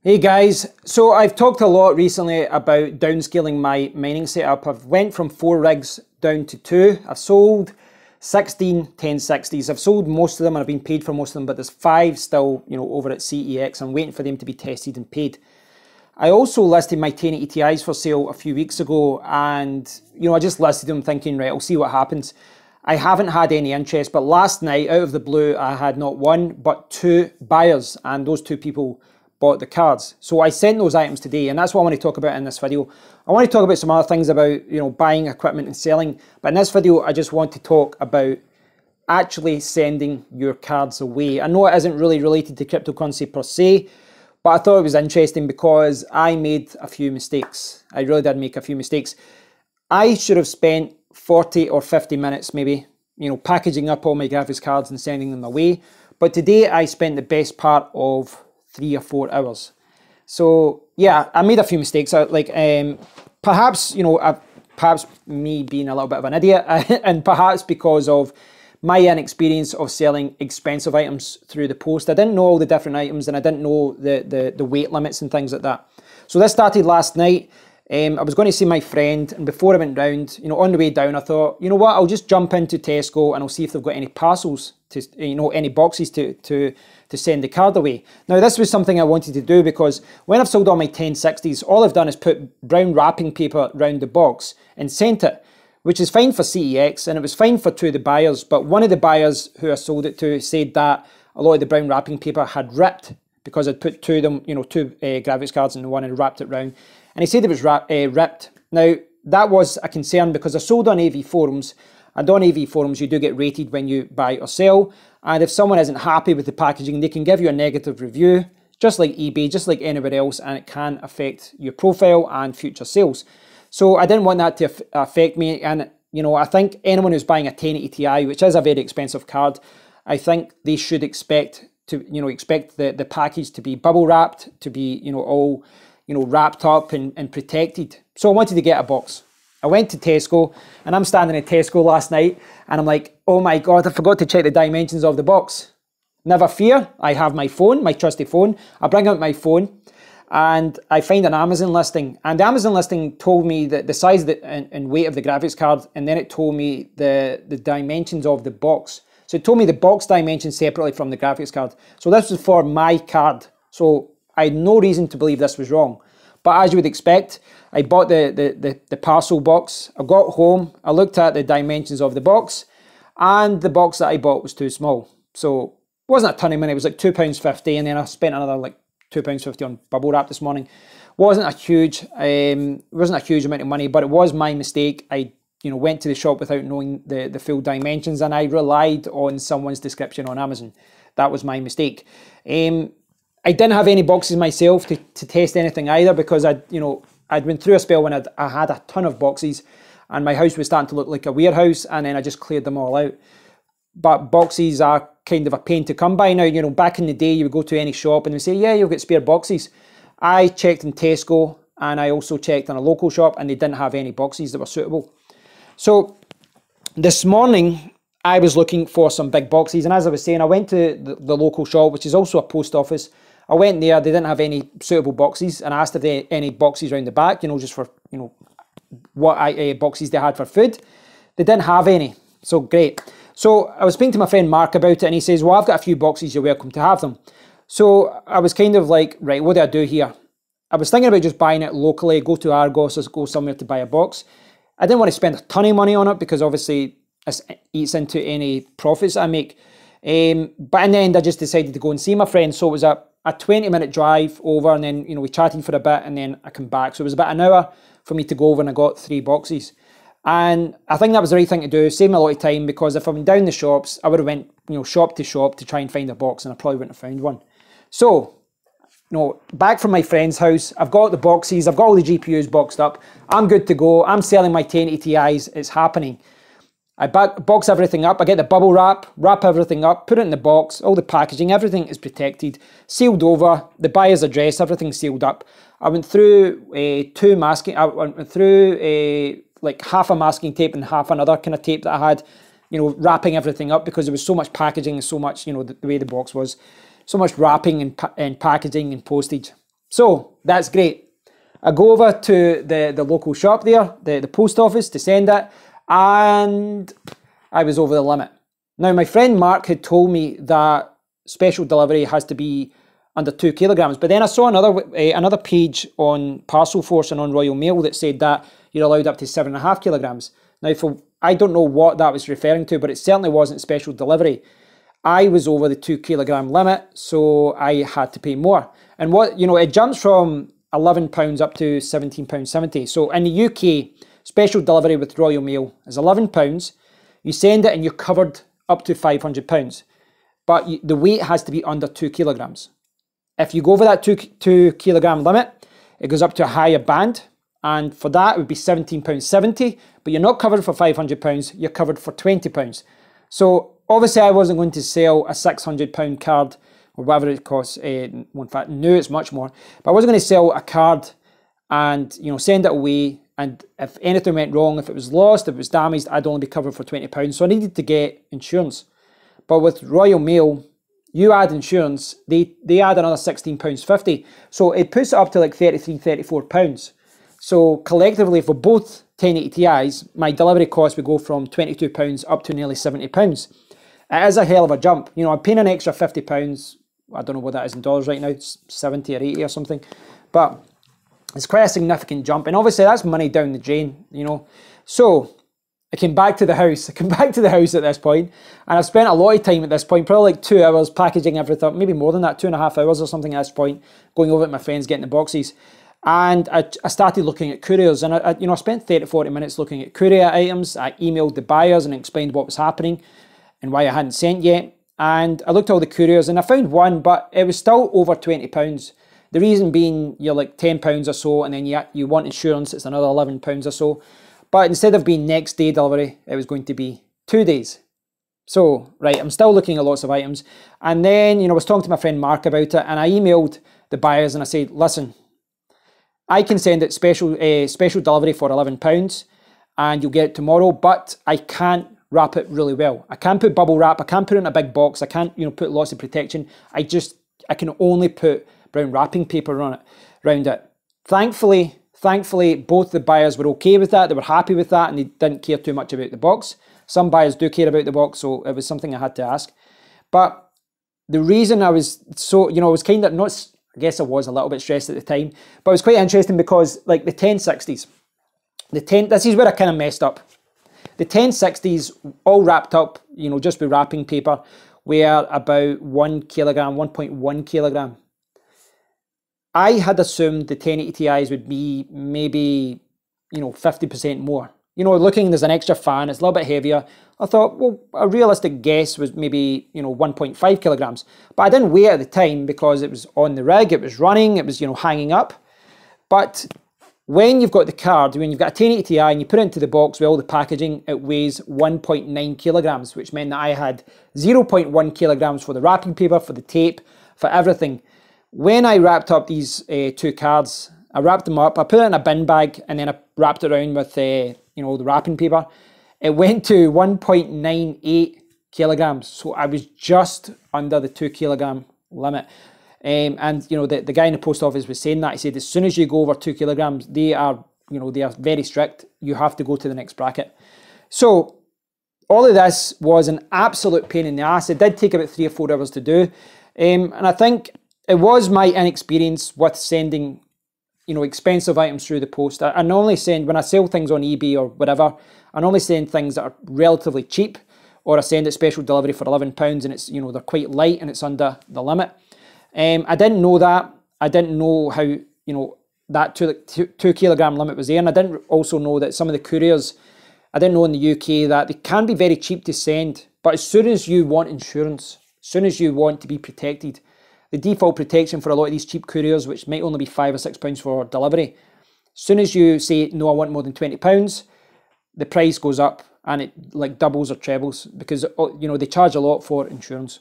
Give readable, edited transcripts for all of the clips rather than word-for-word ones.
Hey guys, so I've talked a lot recently about downscaling my mining setup. I've went from 4 rigs down to 2. I've sold 16 1060s. I've sold most of them and I've been paid for most of them, but there's 5 still, over at CEX. I'm waiting for them to be tested and paid. I also listed my 1080 Ti's for sale a few weeks ago, and I just listed them thinking, right, I'll see what happens. I haven't had any interest, but last night, out of the blue, I had not 1, but 2 buyers, and those 2 people bought the cards. So I sent those items today, and that's what I want to talk about in this video. I want to talk about some other things about, buying equipment and selling, but in this video, I just want to talk about actually sending your cards away. I know it isn't really related to cryptocurrency per se, but I thought it was interesting because I made a few mistakes. I really did make a few mistakes. I should have spent 40 or 50 minutes maybe, packaging up all my graphics cards and sending them away. But today I spent the best part of 3 or 4 hours. So yeah, I made a few mistakes. Perhaps, perhaps me being a little bit of an idiot and perhaps because of my inexperience of selling expensive items through the post. I didn't know all the different items and I didn't know the weight limits and things like that. So this started last night. I was going to see my friend, and before I went round, on the way down, I thought, you know what, I'll just jump into Tesco and I'll see if they've got any parcels to, any boxes to send the card away. Now, this was something I wanted to do because when I've sold all my 1060s, all I've done is put brown wrapping paper around the box and sent it, which is fine for CEX, and it was fine for 2 of the buyers, but one of the buyers who I sold it to said that a lot of the brown wrapping paper had ripped because I'd put 2 of them, 2 graphics cards in the one and wrapped it round. And he said it was ripped. Now, that was a concern because I sold on AV forums, and on AV forums you do get rated when you buy or sell, and if someone isn't happy with the packaging, they can give you a negative review, just like eBay, just like anywhere else, and it can affect your profile and future sales. So I didn't want that to affect me, and I think anyone who's buying a 1080 Ti, which is a very expensive card, I think they should expect to, expect the package to be bubble wrapped, to be, all wrapped up and protected. So I wanted to get a box. I went to Tesco, and I'm standing at Tesco last night, and I'm like, oh my God, I forgot to check the dimensions of the box. Never fear, I have my phone, my trusty phone. I bring out my phone, and I find an Amazon listing. And the Amazon listing told me that the size and weight of the graphics card, and then it told me the dimensions of the box. So it told me the box dimensions separately from the graphics card. So this was for my card. So I had no reason to believe this was wrong. But as you would expect, I bought the parcel box. I got home, I looked at the dimensions of the box, and the box that I bought was too small. So it wasn't a ton of money, it was like £2.50, and then I spent another like £2.50 on bubble wrap this morning. Wasn't a huge amount of money, but it was my mistake. I went to the shop without knowing the full dimensions, and I relied on someone's description on Amazon. That was my mistake. I didn't have any boxes myself to test anything either because I'd been through a spell when I had a ton of boxes and my house was starting to look like a warehouse, and then I just cleared them all out. But boxes are kind of a pain to come by now. Back in the day, you would go to any shop and they say, yeah, you'll get spare boxes. I checked in Tesco and I also checked in a local shop, and they didn't have any boxes that were suitable. So this morning, I was looking for some big boxes, and as I was saying, I went to the local shop, which is also a post office. I went there, they didn't have any suitable boxes, and I asked if they had any boxes around the back, just for, what boxes they had for food. They didn't have any, so great. So I was speaking to my friend Mark about it, and he says, well, I've got a few boxes, you're welcome to have them. So I was kind of like, right, what do I do here? I was thinking about just buying it locally, go to Argos or go somewhere to buy a box. I didn't want to spend a ton of money on it because obviously it eats into any profits I make. But in the end, I just decided to go and see my friend, so it was a 20-minute drive over, and then we chatted for a bit, and then I come back. So it was about an hour for me to go over, and I got 3 boxes. And I think that was the right thing to do, saved me a lot of time, because if I went down the shops, I would have went shop to shop to try and find a box, and I probably wouldn't have found one. So back from my friend's house, I've got the boxes, I've got all the GPUs boxed up, I'm good to go, I'm selling my 1080 Ti's, it's happening. I box everything up, I get the bubble wrap everything up, put it in the box, all the packaging, everything is protected, sealed over, the buyer's address, everything's sealed up. I went through like half a masking tape and half another kind of tape that I had, wrapping everything up because there was so much packaging and so much, the way the box was, so much wrapping and packaging and postage. So that's great. I go over to the local shop there, the post office, to send it, and I was over the limit. Now, my friend Mark had told me that special delivery has to be under 2 kilograms, but then I saw another page on Parcel Force and on Royal Mail that said that you're allowed up to 7.5 kilograms. Now, I don't know what that was referring to, but it certainly wasn't special delivery. I was over the 2 kilogram limit, so I had to pay more. And it jumps from £11 up to £17.70. So in the UK, special delivery with Royal Mail is £11. You send it and you're covered up to £500. But the weight has to be under 2 kilograms. If you go over that 2 kilogram limit, it goes up to a higher band. And for that, it would be £17.70. But you're not covered for £500, you're covered for £20. So obviously I wasn't going to sell a £600 card or whatever it costs. In fact, no, it's much more. But I wasn't going to sell a card and send it away. And if anything went wrong, if it was lost, if it was damaged, I'd only be covered for £20. So I needed to get insurance. But with Royal Mail, you add insurance, they add another £16.50. So it puts it up to like £33, £34. So collectively for both 1080 Ti's, my delivery cost would go from £22 up to nearly £70. It is a hell of a jump. I'm paying an extra £50. I don't know what that is in dollars right now. It's 70 or 80 or something. But it's quite a significant jump. And obviously that's money down the drain, So I came back to the house. at this point. And I've spent a lot of time at this point, probably like 2 hours packaging everything, maybe more than that, 2.5 hours or something at this point, going over with my friends, getting the boxes. And I started looking at couriers, and I spent 30 to 40 minutes looking at courier items. I emailed the buyers and explained what was happening and why I hadn't sent yet. And I looked at all the couriers and I found one, but it was still over £20. The reason being you're like £10 or so, and then you want insurance, it's another £11 or so. But instead of being next day delivery, it was going to be 2 days. So, right, I'm still looking at lots of items. And then, I was talking to my friend Mark about it, and I emailed the buyers and I said, listen, I can send it special delivery for £11 and you'll get it tomorrow, but I can't wrap it really well. I can't put bubble wrap, I can't put it in a big box, I can't put lots of protection. I can only put brown wrapping paper on it, around it. Thankfully, both the buyers were okay with that, they were happy with that, and they didn't care too much about the box. Some buyers do care about the box, so it was something I had to ask. But the reason I was so, I was kind of not, I guess I was a little bit stressed at the time, but it was quite interesting because like the 1060s, this is where I kind of messed up. The 1060s all wrapped up, just with wrapping paper, were about 1 kilogram, 1.1 kilogram. I had assumed the 1080 Ti's would be maybe, 50% more. Looking, there's an extra fan, it's a little bit heavier. I thought, well, a realistic guess was maybe, 1.5 kilograms. But I didn't weigh it at the time because it was on the rig, it was running, it was, hanging up. But when you've got the card, when you've got a 1080 Ti and you put it into the box with all the packaging, it weighs 1.9 kilograms, which meant that I had 0.1 kilograms for the wrapping paper, for the tape, for everything. When I wrapped up these 2 cards, I wrapped them up, I put it in a bin bag, and then I wrapped it around with, the wrapping paper. It went to 1.98 kilograms, so I was just under the 2 kilogram limit. And the guy in the post office was saying that. He said as soon as you go over 2 kilograms, they are very strict. You have to go to the next bracket. So all of this was an absolute pain in the ass. It did take about 3 or 4 hours to do, and I think it was my inexperience with sending expensive items through the post. I normally send, when I sell things on eBay or whatever, I normally send things that are relatively cheap, or I send it special delivery for £11 and it's, they're quite light and it's under the limit. I didn't know that. I didn't know how, that 2 kilogram limit was there. And I didn't also know that some of the couriers, I didn't know in the UK that they can be very cheap to send. But as soon as you want insurance, as soon as you want to be protected, the default protection for a lot of these cheap couriers, which might only be £5 or £6 for delivery, as soon as you say, no, I want more than £20, the price goes up and it like doubles or trebles because, they charge a lot for insurance.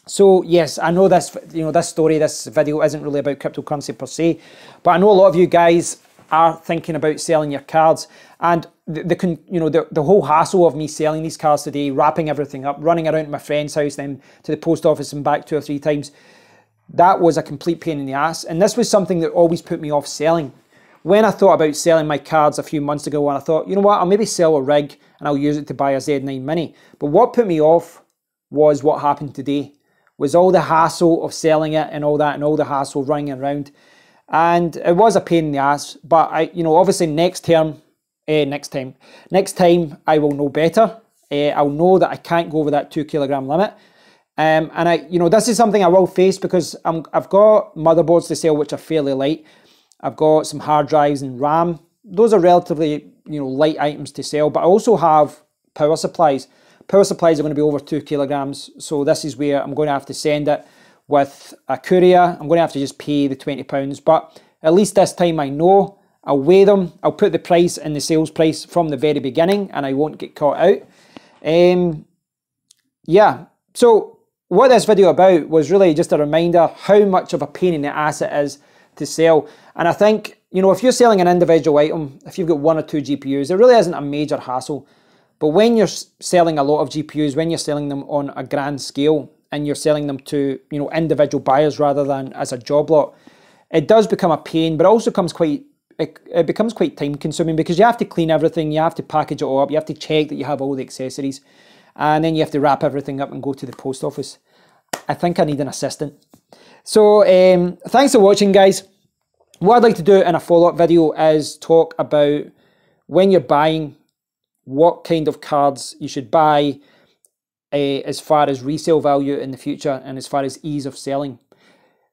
So yes, I know this, this story, this video isn't really about cryptocurrency per se, but I know a lot of you guys are thinking about selling your cards, and the whole hassle of me selling these cards today, wrapping everything up, running around to my friend's house, then to the post office and back 2 or 3 times. that was a complete pain in the ass. And this was something that always put me off selling. When I thought about selling my cards a few months ago, and I thought, you know what, I'll maybe sell a rig and I'll use it to buy a Z9 Mini. But what put me off was what happened today, was all the hassle of selling it and all that, and all the hassle running around. And it was a pain in the ass, but obviously next time I will know better. I'll know that I can't go over that 2 kilogram limit. And this is something I will face, because I've got motherboards to sell which are fairly light. I've got some hard drives and RAM. Those are relatively, light items to sell, but I also have power supplies. Power supplies are going to be over 2 kilograms. So this is where I'm going to have to send it with a courier. I'm going to have to just pay the £20, but at least this time I know. I'll weigh them. I'll put the price in the sales price from the very beginning, and I won't get caught out. Yeah, so what this video about was really just a reminder how much of a pain in the ass it is to sell. And I think, if you're selling an individual item, if you've got 1 or 2 GPUs, it really isn't a major hassle. But when you're selling a lot of GPUs, when you're selling them on a grand scale, and you're selling them to, individual buyers rather than as a job lot, it does become a pain, but it also it becomes quite time consuming, because you have to clean everything, you have to package it all up, you have to check that you have all the accessories, and then you have to wrap everything up and go to the post office. I think I need an assistant. So thanks for watching, guys. What I'd like to do in a follow-up video is talk about when you're buying, what kind of cards you should buy as far as resale value in the future, and as far as ease of selling.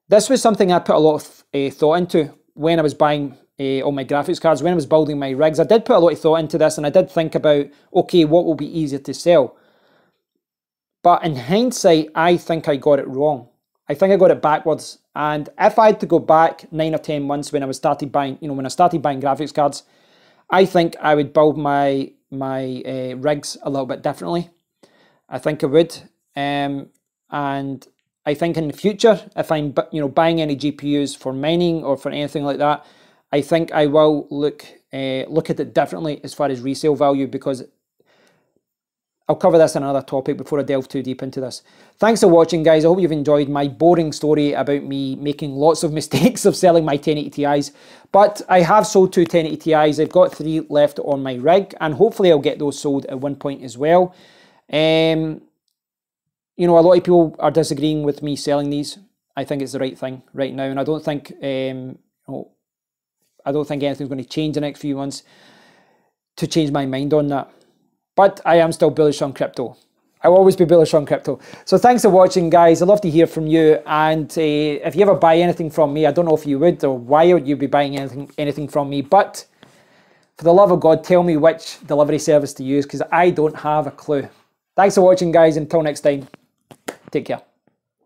This was something I put a lot of thought into when I was buying all my graphics cards, when I was building my rigs. I did put a lot of thought into this, and I did think about, okay, what will be easier to sell? But in hindsight, I think I got it wrong. I think I got it backwards. And if I had to go back 9 or 10 months when I started buying, when I started buying graphics cards, I think I would build my rigs a little bit differently. I think I would. And I think in the future, if I'm buying any GPUs for mining or for anything like that, I think I will look at it differently as far as resale value, because I'll cover this in another topic before I delve too deep into this. Thanks for watching, guys. I hope you've enjoyed my boring story about me making lots of mistakes of selling my 1080 Ti's. But I have sold 2 1080 Ti's. I've got 3 left on my rig, and hopefully I'll get those sold at one point as well. A lot of people are disagreeing with me selling these. I think it's the right thing right now, and I don't think anything's going to change in the next few months to change my mind on that. But I am still bullish on crypto. I'll always be bullish on crypto. So thanks for watching, guys. I'd love to hear from you. And if you ever buy anything from me, I don't know if you would, or why would you be buying anything from me. But for the love of God, tell me which delivery service to use, because I don't have a clue. Thanks for watching, guys. Until next time, take care.